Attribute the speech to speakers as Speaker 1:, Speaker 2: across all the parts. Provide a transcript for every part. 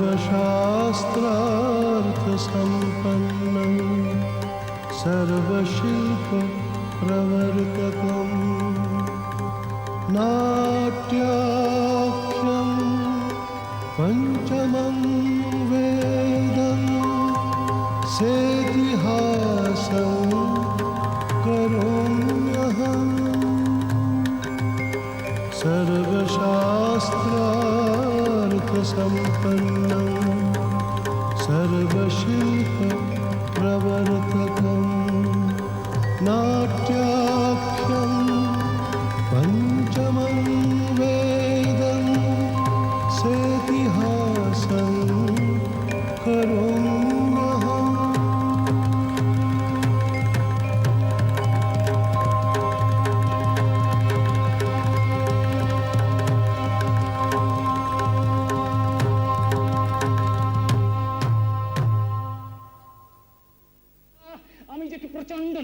Speaker 1: सर्वशास्त्रार्थसम्पन्नं सर्वशिल्पप्रवर्तकं नाट्याख्यं पञ्चमं वेदं सेतिहासं करोम्यहम् सर्वशास्त्रार्थसम्पन्नं सर्वशिल्पप्रवर्तकं नाट्याख्यं पञ्चमं वेदं सेतिहासं करोम्यहम्।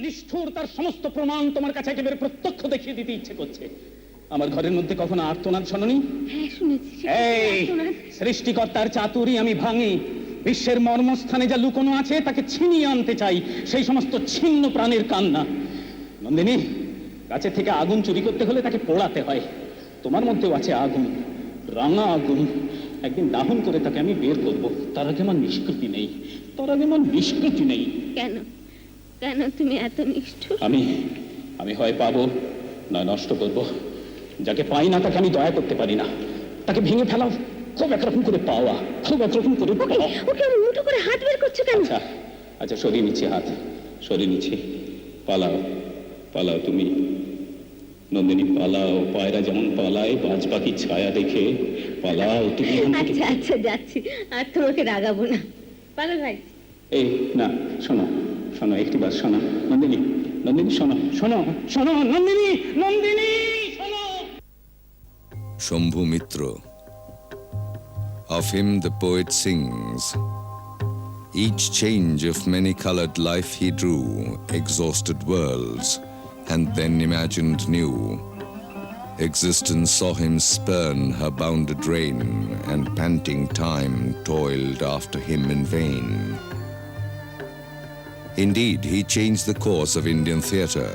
Speaker 2: নিষ্ঠুর তার সমস্ত প্রমাণ তোমার কাছে একেবারে প্রত্যক্ষ দেখিয়ে দিতে ইচ্ছে করছে। আমার ঘরের মধ্যে কখনো আর্তনাদ শোনোনি?
Speaker 3: হ্যাঁ শুনেছি।
Speaker 2: এই সৃষ্টিকর্তার চাতুরি আমি ভাঙি। বিশ্বের মর্মস্থানে যা লুকোনো আছে তাকে ছিনিয়ে আনতে চাই, সেই সমস্ত ছিন্ন প্রাণের কান্না। নন্দিনী, গাছে থেকে আগুন চুরি করতে হলে তাকে পোড়াতে হয়। তোমার মধ্যেও আছে আগুন, রাঙা আগুন। একদিন দাহন করে তাকে আমি বের করবো। তার আগে আমার নিষ্কৃতি নেই, তার আগে আমার নিষ্কৃতি নেই।
Speaker 3: কেন কেন তুমি এত নিষ্ঠুর?
Speaker 2: আমি হয় পাবো নয় নষ্ট করবো। যাকে পাই না তাকে আমি দয়া করতে পারি না। তাকে ভেঙে ফেলাও খুব একরকম করে পাওয়া, খুব একরকম করে পাওয়া।
Speaker 3: ওকে আমি মুঠো করে হাত বের করছো কেন?
Speaker 2: আচ্ছা সরিয়ে নিচ্ছি হাত, সরিয়ে নিচ্ছি। পালাও পালাও তুমি নন্দিনী, পালাও। পায়রা যেমন পালায় বাজ পাখির ছায়া দেখে, পালাও তুমি।
Speaker 3: আচ্ছা আচ্ছা যাচ্ছি, আর তোমাকে রাগাবো না। পালো ভাই।
Speaker 2: এই না, শোনো শোনো, একটি বার শোনো নন্দিনী, নন্দিনী শোনো শোনো শোনো নন্দিনী, নন্দিনী শোনো।
Speaker 4: Sombhu Mitra. Of him the poet sings, each change of many-colored life he drew, exhausted worlds, and then imagined new. Existence saw him spurn her bounded reign, and panting time toiled after him in vain. Indeed, he changed the course of Indian theatre.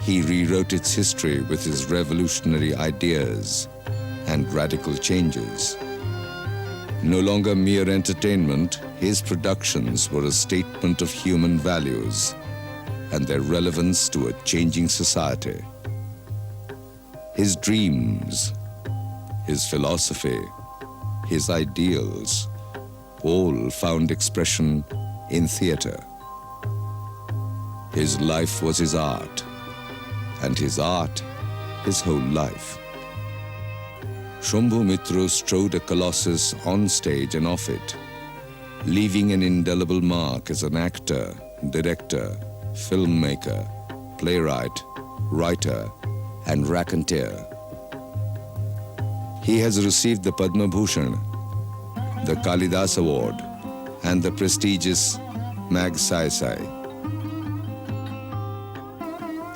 Speaker 4: He rewrote its history with his revolutionary ideas and radical changes. No longer mere entertainment, his productions were a statement of human values and their relevance to a changing society. His dreams, his philosophy, his ideals, all found expression in theatre. His life was his art, and his art his whole life. Sombhu Mitra strode a colossus on stage and off it, leaving an indelible mark as an actor, director, filmmaker, playwright, writer, and raconteur. He has received the Padma Bhushan, the Kalidas Award, and the prestigious Magsaysay.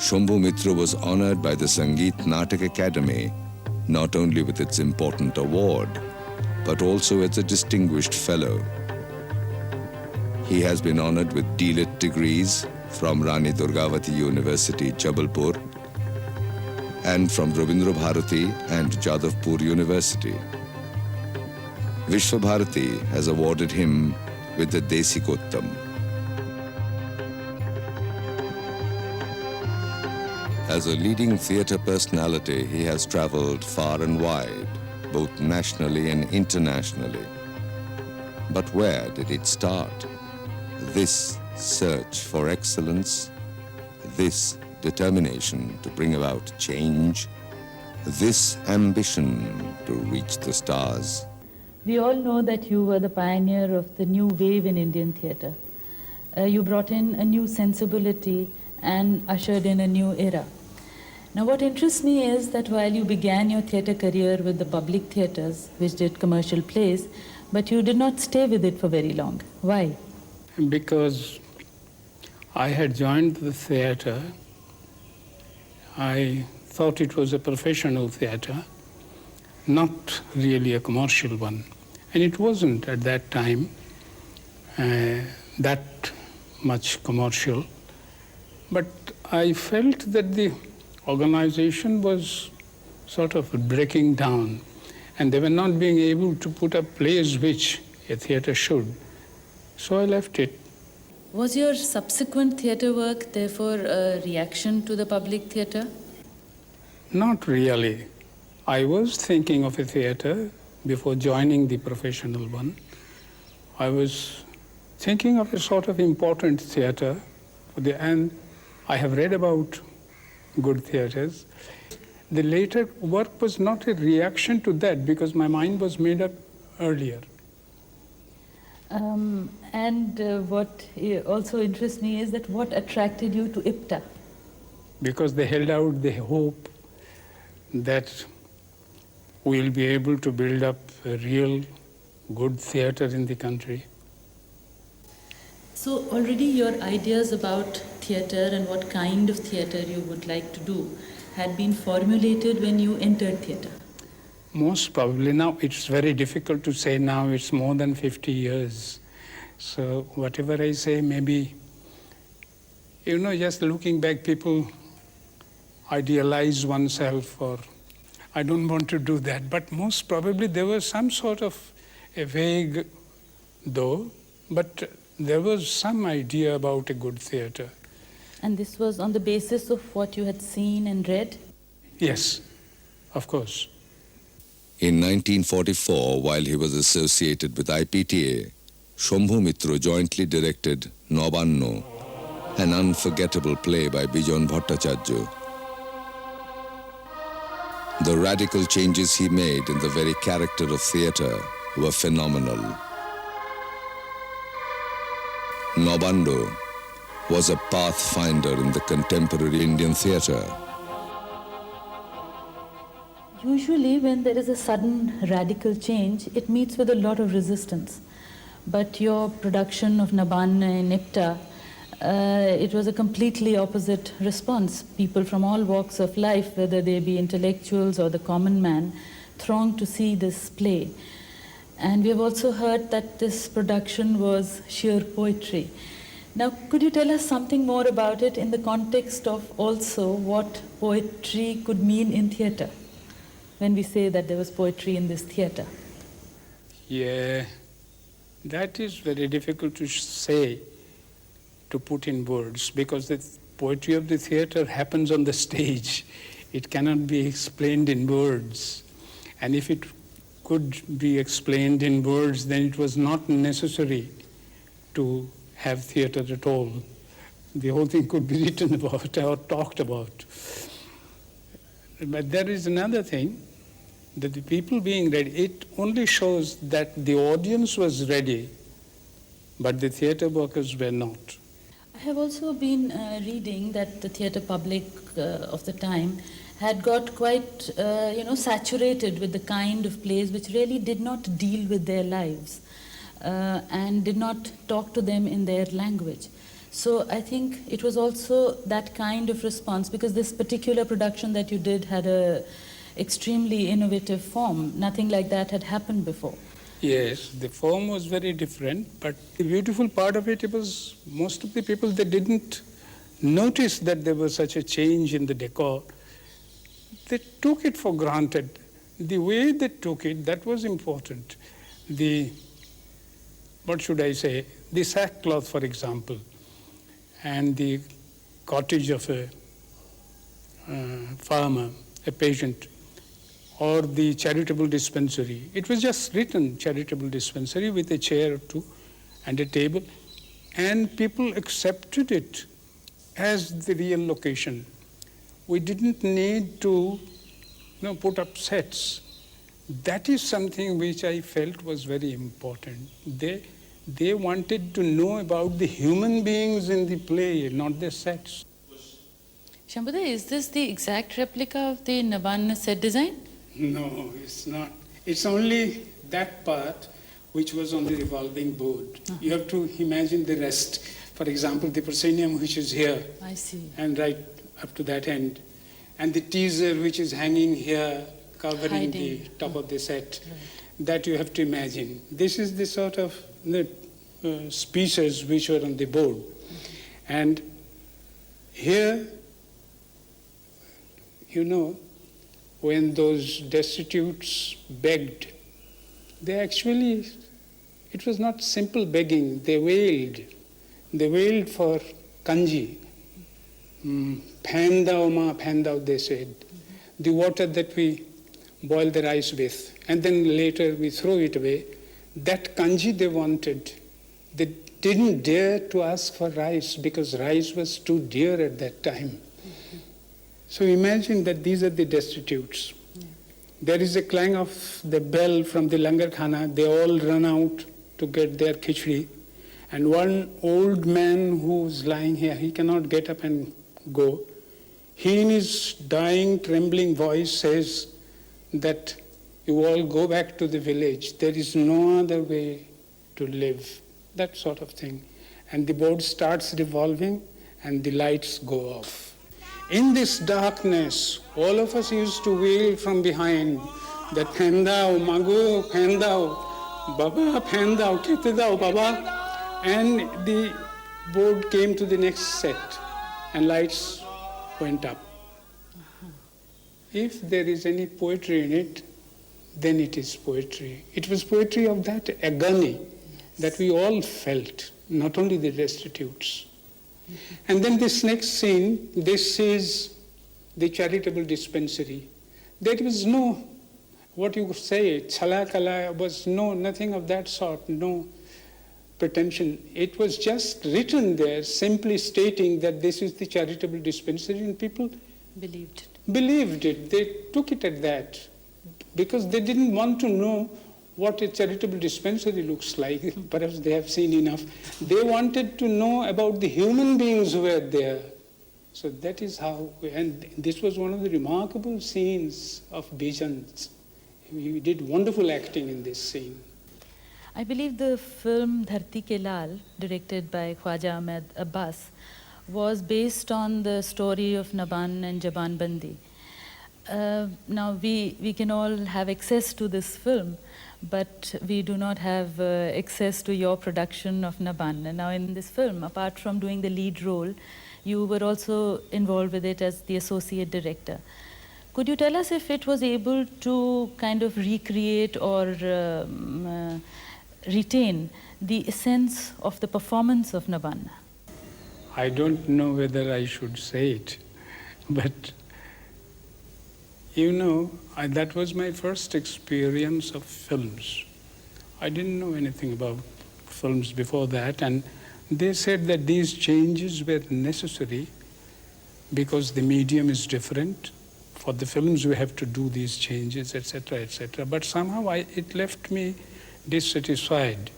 Speaker 4: Sombhu Mitra was honored by the Sangeet Natak Academy not only with its important award, but also as a distinguished fellow. He has been honored with D.Litt degrees from Rani Durgavati University, Jabalpur, and from Rabindra Bharati and Jadavpur University. Vishwabharati has awarded him with the Desikottam. As a leading theatre personality, he has travelled far and wide, both nationally and internationally. But where did it start? This search for excellence, this determination to bring about change, this ambition to reach the stars.
Speaker 5: We all know that you were the pioneer of the new wave in Indian theatre. You brought in a new sensibility and ushered in a new era. Now what interests me is that while you began your theatre career with the public theatres, which did commercial plays, but you did not stay with it for very long. Why?
Speaker 6: Because I had joined the theatre, I thought it was a professional theatre, not really a commercial one. And it wasn't at that time that much commercial. But I felt that the organization was sort of breaking down, and they were not being able to put up plays which a theatre should. So I left it.
Speaker 5: Was your subsequent theatre work therefore a reaction to the public theatre?
Speaker 6: Not really. I was thinking of a theatre before joining the professional one. I was thinking of a sort of important theatre, and I have read about good theatres. The later work was not a reaction to that because my mind was made up earlier.
Speaker 5: What also interests me is that what attracted you to IPTA?
Speaker 6: Because they held out the hope that we'll be able to build up a real good theatre in the country.
Speaker 5: So already your ideas about theatre and what kind of theatre you would like to do had been formulated when you entered theatre?
Speaker 6: Most probably. Now it's very difficult to say now, it's more than 50 years. So whatever I say, maybe, just looking back, people idealize oneself, or I don't want to do that. But most probably there was some sort of a vague, though, but there was some idea about a good theatre.
Speaker 5: And this was on the basis of what you had seen and read?
Speaker 6: Yes, of course.
Speaker 4: In 1944, while he was associated with IPTA, Sombhu Mitra jointly directed Nabanno, an unforgettable play by Bijon Bhattacharya. The radical changes he made in the very character of theatre were phenomenal. Nabanno was a pathfinder in the contemporary Indian theatre.
Speaker 5: Usually when there is a sudden radical change, it meets with a lot of resistance. But your production of Nabanno in IPTA, it was a completely opposite response. People from all walks of life, whether they be intellectuals or the common man, thronged to see this play. And we have also heard that this production was sheer poetry. Now, could you tell us something more about it in the context of also what poetry could mean in theatre, when we say that there was poetry in this theatre?
Speaker 6: Yeah, that is very difficult to say, to put in words, because the poetry of the theatre happens on the stage. It cannot be explained in words. And if it could be explained in words, then it was not necessary to have theatre at all. The whole thing could be written about or talked about. But there is another thing, that the people being ready, it only shows that the audience was ready, but the theatre workers were not.
Speaker 5: I have also been reading that the theatre public of the time had got quite, saturated with the kind of plays which really did not deal with their lives and did not talk to them in their language. So I think it was also that kind of response, because this particular production that you did had a extremely innovative form. Nothing like that had happened before.
Speaker 6: Yes, the form was very different, but the beautiful part of it was most of the people, they didn't notice that there was such a change in the decor. They took it for granted. The way they took it, that was important. The sackcloth, for example, and the cottage of a farmer, a patient, or the charitable dispensary. It was just written charitable dispensary with a chair or two and a table, and people accepted it as the real location. We didn't need to put up sets. That is something which I felt was very important. They wanted to know about the human beings in the play, not the sets.
Speaker 5: Shambhu, is this the exact replica of the Nabanno set design?
Speaker 6: No, it's not. It's only that part which was on the revolving board. Uh-huh. You have to imagine the rest. For example, the proscenium which is here.
Speaker 5: I see.
Speaker 6: And right up to that end. And the teaser which is hanging here, covering the top of the set. that you have to imagine. This is the sort of speeches which were on the board. And here, you know, when those destitutes begged, they actually, it was not simple begging, they wailed. They wailed for kanji. Phandao ma, phandao, they said. The water that we boil the rice with, and then later we throw it away. That kanji they wanted. They didn't dare to ask for rice because rice was too dear at that time. So imagine that these are the destitutes. There is a clang of the bell from the langar khana. They all run out to get their khichdi. And one old man who's lying here, he cannot get up and go. He in his dying, trembling voice says that you all go back to the village. There is no other way to live. That sort of thing. And the board starts revolving and the lights go off. In this darkness, all of us used to wail from behind that Phandao, Mago, Phandao, Baba, Phandao, Ketedao, Baba. And the board came to the next set and lights went up. If there is any poetry in it, then it is poetry. It was poetry of that agony that we all felt, not only the destitutes. And then this next scene, this is the charitable dispensary. There was no, what you say, chala kala, was no, nothing of that sort, no pretension. It was just written there, simply stating that this is the charitable dispensary, and people believed it. They took it at that because they didn't want to know what a charitable dispensary looks like. Perhaps they have seen enough. They wanted to know about the human beings who were there. So that is how, and this was one of the remarkable scenes of Bijan's. He did wonderful acting in this scene.
Speaker 5: I believe the film Dharti Ke Lal, directed by Khwaja Ahmed Abbas, was based on the story of Naban and Jaban Bandi. Now we can all have access to this film, but we do not have access to your production of Naban. And now in this film, apart from doing the lead role, you were also involved with it as the associate director. Could you tell us if it was able to kind of recreate or retain the essence of the performance of Naban?
Speaker 6: I don't know whether I should say it, but you know, that was my first experience of films. I didn't know anything about films before that, and they said that these changes were necessary because the medium is different. For the films we have to do these changes, etc., etc. But somehow it left me dissatisfied.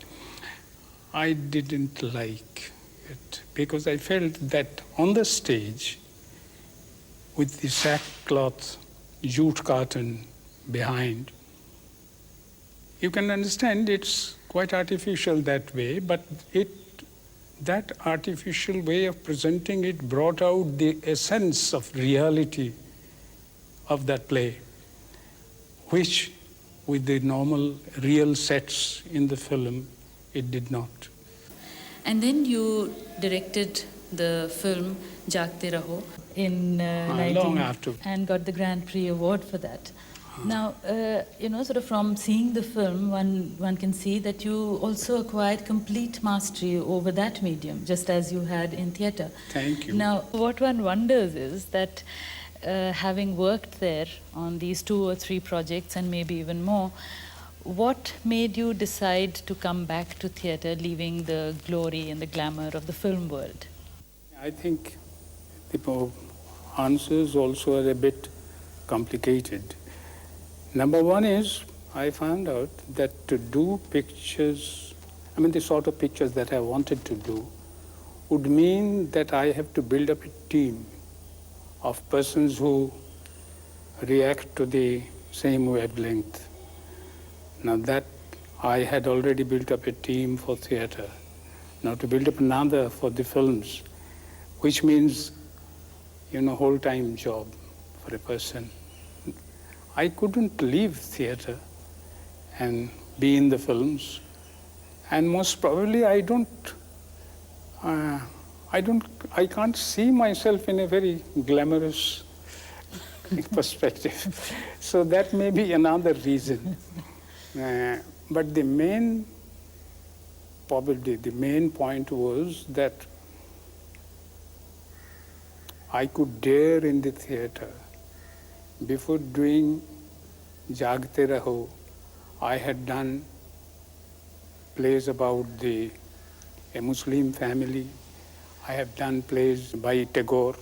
Speaker 6: I didn't like it because I felt that on the stage with the sackcloth jute carton behind, you can understand it's quite artificial that way, but that artificial way of presenting it brought out the essence of reality of that play, which with the normal real sets in the film, it did not.
Speaker 5: And then you directed the film Jaagte Raho in
Speaker 6: long after,
Speaker 5: and got the Grand Prix award for that. Now, you know, sort of from seeing the film, one can see that you also acquired complete mastery over that medium, just as you had in theatre.
Speaker 6: Thank you.
Speaker 5: Now, what one wonders is that having worked there on these 2 or 3 projects and maybe even more, what made you decide to come back to theatre, leaving the glory and the glamour of the film world?
Speaker 6: I think the answers also are a bit complicated. Number one is, I found out that to do pictures, the sort of pictures that I wanted to do, would mean that I have to build up a team of persons who react to the same wavelength. Now that I had already built up a team for theatre. Now to build up another for the films, which means, whole-time job for a person. I couldn't leave theatre and be in the films. And most probably I can't see myself in a very glamorous perspective. So that may be another reason. But the main point was that I could dare in the theatre. Before doing Jagte Raho, I had done plays about a Muslim family. I have done plays by Tagore,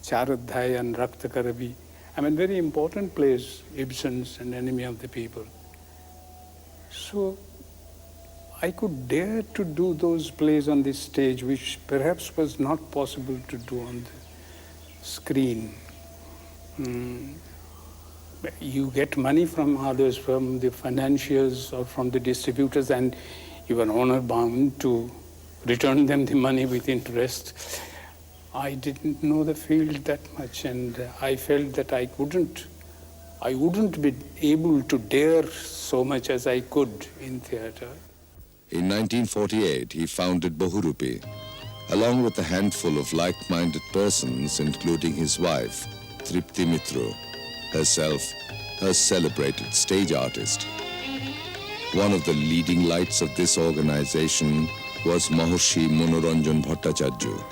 Speaker 6: Charadhyay and Rakta Karabi. I mean, very important plays, Ibsen's An Enemy of the People. So I could dare to do those plays on the stage, which perhaps was not possible to do on the screen. You get money from others, from the financiers or from the distributors, and you are honor bound to return them the money with interest. I didn't know the field that much, and I felt that I wouldn't be able to dare so much as I could in theatre.
Speaker 4: In 1948, he founded Bahurupi, along with a handful of like-minded persons, including his wife, Tripti Mitra, herself a celebrated stage artist. One of the leading lights of this organization was Mahorshi Manoranjan Bhattacharya.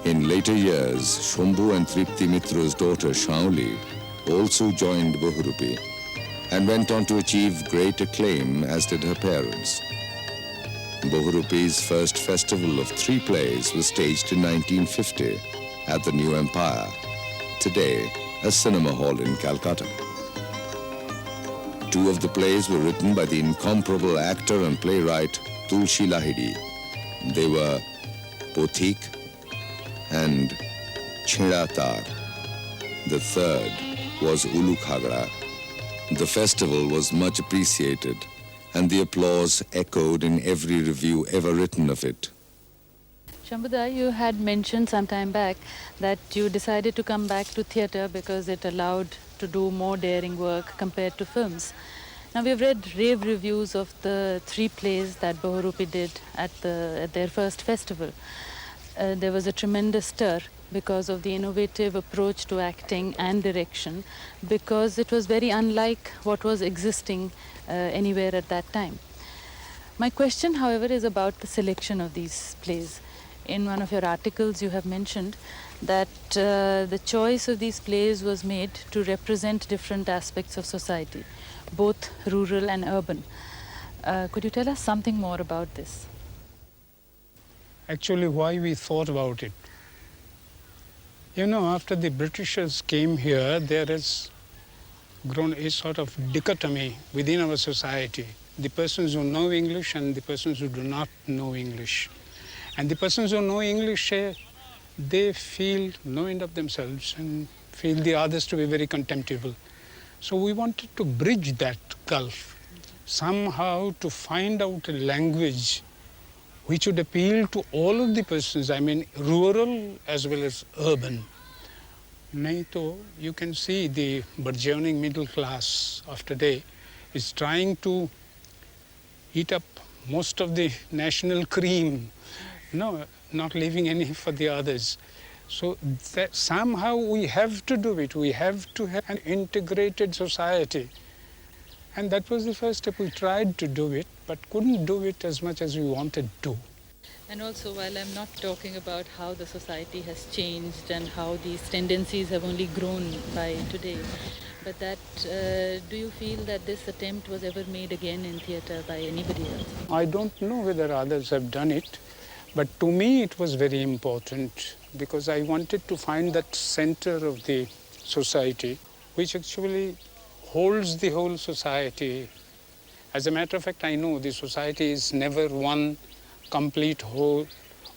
Speaker 4: In later years, Shambhu and Tripti Mitra's daughter Shauli also joined Bahurupi and went on to achieve great acclaim, as did her parents. Bahurupi's first festival of 3 plays was staged in 1950 at the New Empire, today a cinema hall in Calcutta. 2 of the plays were written by the incomparable actor and playwright Tulsi Lahiri. They were Pothik and Chheda Tar. The third was Ulu Khagra. The festival was much appreciated, and the applause echoed in every review ever written of it.
Speaker 5: Shambhu, you had mentioned some time back that you decided to come back to theatre because it allowed to do more daring work compared to films. Now, we've read rave reviews of the 3 plays that Bahurupi did at their first festival. There was a tremendous stir because of the innovative approach to acting and direction, because it was very unlike what was existing anywhere at that time. My question, however, is about the selection of these plays. In one of your articles, you have mentioned that the choice of these plays was made to represent different aspects of society, both rural and urban. Could you tell us something more about this?
Speaker 6: Actually, why we thought about it. You know, after the Britishers came here, there has grown a sort of dichotomy within our society. The persons who know English and the persons who do not know English. And the persons who know English, they feel no end of themselves and feel the others to be very contemptible. So we wanted to bridge that gulf, somehow to find out a language which would appeal to all of the persons, I mean rural as well as urban. Naito, you can see the burgeoning middle class of today is trying to eat up most of the national cream, not leaving any for the others. So that somehow we have to do it. We have to have an integrated society. And that was the first step. We tried to do it, but couldn't do it as much as we wanted to.
Speaker 5: And also, while I'm not talking about how the society has changed and how these tendencies have only grown by today, but that do you feel that this attempt was ever made again in theatre by anybody else?
Speaker 6: I don't know whether others have done it, but to me it was very important because I wanted to find that center of the society which actually holds the whole society. As a matter of fact, I know the society is never one complete whole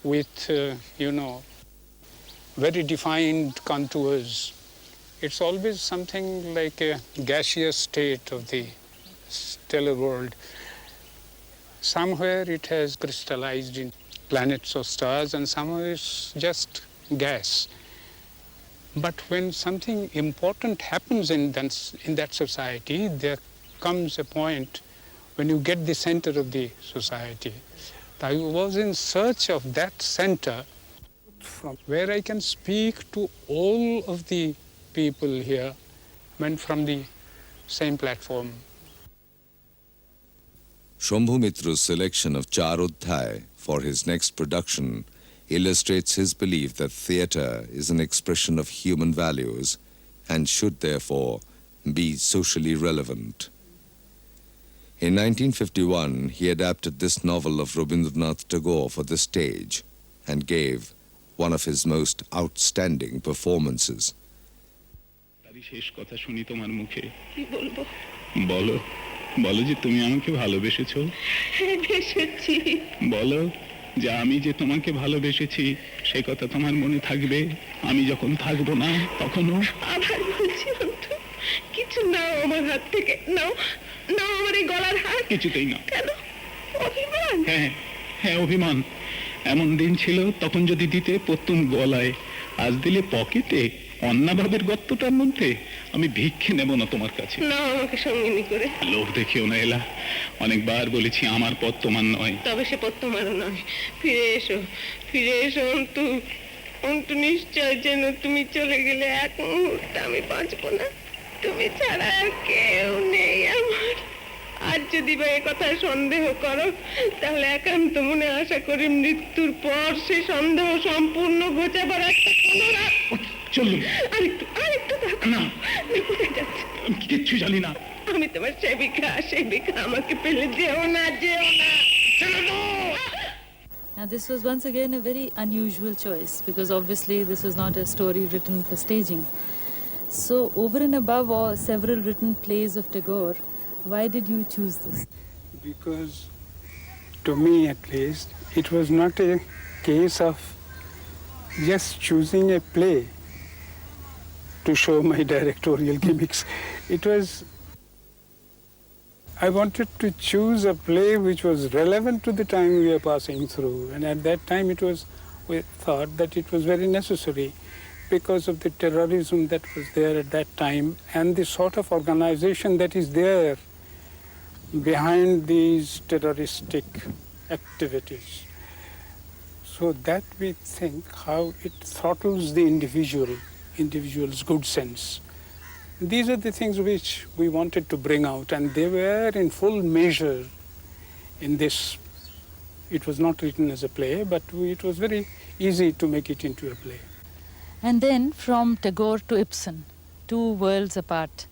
Speaker 6: with, very defined contours. It's always something like a gaseous state of the stellar world. Somewhere it has crystallized in planets or stars, and somewhere it's just gas. But when something important happens in that society, there comes a point when you get the center of the society. I was in search of that center from where I can speak to all of the people here, went from the same platform.
Speaker 4: Shambhu Mitra's selection of Charodhyay for his next production illustrates his belief that theatre is an expression of human values and should therefore be socially relevant. In 1951, he adapted this novel of Rabindranath Tagore for the stage and gave one of his most outstanding performances.
Speaker 7: শেষ কথা শুনি তোমার মুখে কি বলবো বলো বলো যে তুমি আমাকে ভালোবেসেছো বেসেছি বলো যে আমি যে তোমাকে ভালোবেসেছি সেই কথা তোমার মনে থাকবে আমি যখন থাকবো না তখনও আবার বলছি অন্তু কিছু নাও আমার হাত থেকে নাও নাও আমার এই গলার হাত কিছুতেই না কেন অভিমান হ্যাঁ হ্যাঁ অভিমান এমন দিন ছিল তখন যদি দিতে প্রথম গলায় আজ দিলে পকেটে অন্নাভাবের গর্তটার মধ্যে আমি ভিক্ষে নেব না তোমার কাছে না আমাকে সঙ্গিনী করে লোভ দেখিও না এলা অনেকবার বলেছি আমার পথ তোমার নয় তবে সে পথ তোমারও নয় ফিরে এসো অন্তু অন্তু নিশ্চয় যেন তুমি চলে গেলে এক মুহূর্ত আমি বাঁচবো না তুমি ছাড়া আর কেউ নেই আমার আজ যদি বা এ কথা সন্দেহ করো তাহলে একান্ত মনে আশা করি মৃত্যুর পর সে সন্দেহ সম্পূর্ণ ঘোচাবার একটা পুনরায় চলুন আরেকটু দেখো না আমি কোথায় যাচ্ছি আমি কিচ্ছু জানি না আমি তোমার সেবিকা আমাকে ফেলে যেও না চলো না
Speaker 5: Now this was once again a very unusual choice because obviously this was not a story written for staging. So over and above all several written plays of Tagore, why did you choose this?
Speaker 6: Because to me at least it was not a case of just choosing a play to show my directorial gimmicks. It was, I wanted to choose a play which was relevant to the time we are passing through, and at that time we thought that it was very necessary because of the terrorism that was there at that time and the sort of organization that is there behind these terroristic activities. So that we think how it throttles the individual's good sense. These are the things which we wanted to bring out, and they were in full measure in this. It was not written as a play, but it was very easy to make it into a play.
Speaker 5: And then from Tagore to Ibsen, 2 worlds apart.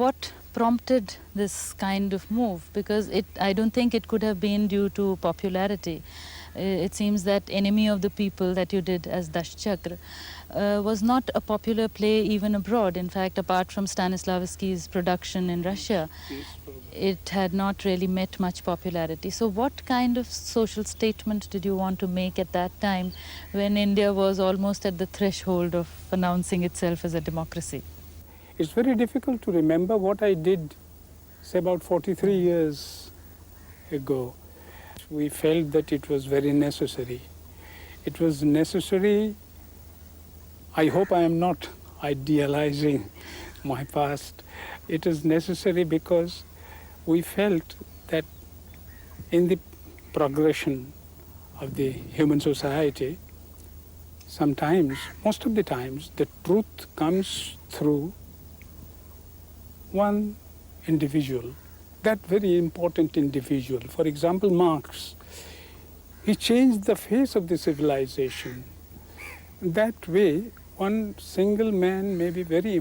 Speaker 5: What prompted this kind of move? Because I don't think it could have been due to popularity. It seems that Enemy of the People that you did as Dashchakra was not a popular play even abroad. In fact, apart from Stanislavski's production in Russia, it had not really met much popularity. So what kind of social statement did you want to make at that time when India was almost at the threshold of announcing itself as a democracy?
Speaker 6: It's very difficult to remember what I did, say about 43 years ago. We felt that it was very necessary. It was necessary. I hope I am not idealizing my past. It is necessary because we felt that in the progression of the human society, sometimes, most of the times, the truth comes through one individual, that very important individual. For example, Marx, he changed the face of the civilization. That way, one single man may be very